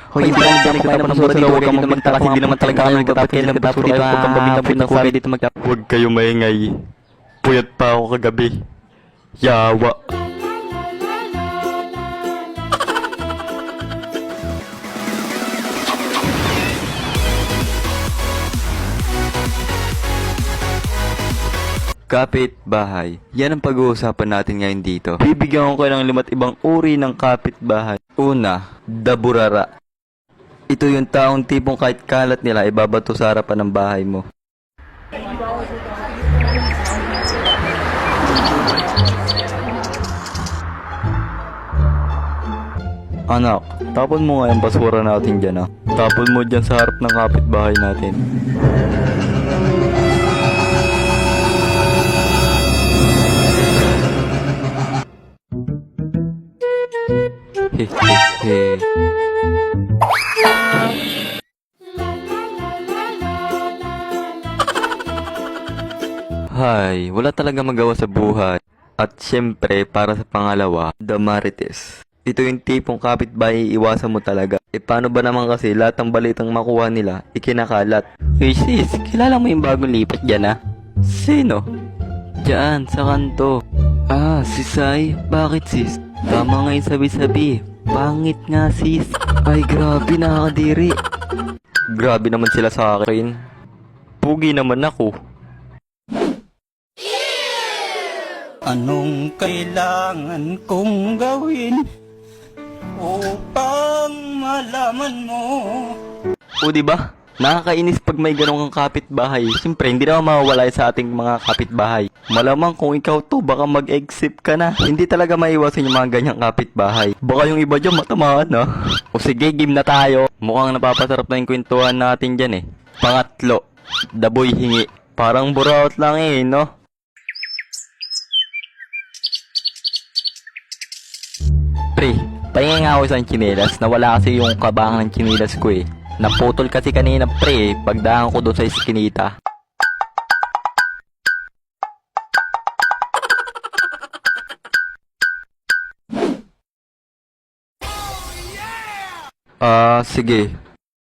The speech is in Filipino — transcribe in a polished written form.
Hoy, hindi lang dyan kumain ng basura dito. Huwag kang magtapos. Hindi naman talaga kami nagtatapos ng basura dito. Huwag kang pabintang ng sabi dito magtapos. Huwag kayong maingay. Puyat pa ako kagabi. Yawa. Kapitbahay. Yan ang pag-uusapan natin ngayon dito. Bibigyan ko kayo ng 5 ibang uri ng kapitbahay. Una, daburara. Ito yung taong tipong kahit kalat nila, ibabato sa harapan ng bahay mo. Anak, tapon mo nga yung basura natin dyan, ah. Tapon mo dyan sa harap ng kapitbahay natin. Hehehe. Hay, wala talaga magawa sa buhay. At syempre, para sa pangalawa, the Marites. Ito yung tipong kapitbahay iwasan mo talaga. E paano ba naman kasi lahat ng balitang makuha nila, ikinakalat? Uy sis, kilala mo yung bagong lipat dyan ah? Sino? Diyan, sa kanto. Ah, si Sai? Bakit sis? Tama nga yung sabi-sabi. Pangit nga sis. Ay grabe, nakakadiri. Grabe naman sila sa akin. Pugi naman ako. Anong kailangan kong gawin upang malaman mo? O diba? Nakakainis pag may ganong kang kapitbahay. Siyempre, hindi naman mawawala sa ating mga kapitbahay. Malamang kung ikaw to, baka mag-exit ka na. Hindi talaga maiwasan yung mga ganyang kapitbahay. Baka yung iba dyan matamaan, no? O sige, game na tayo. Mukhang napapasarap na yung kwentuhan natin dyan eh. Pangatlo, the boy hingi. Parang buraot lang eh, no? Pre, pahinga nga ako isang tsinelas. Nawala kasi yung kabang ng tsinelas ko eh. Naputol kasi kanina pre, pagdahan ko doon sa iskinita. Sige.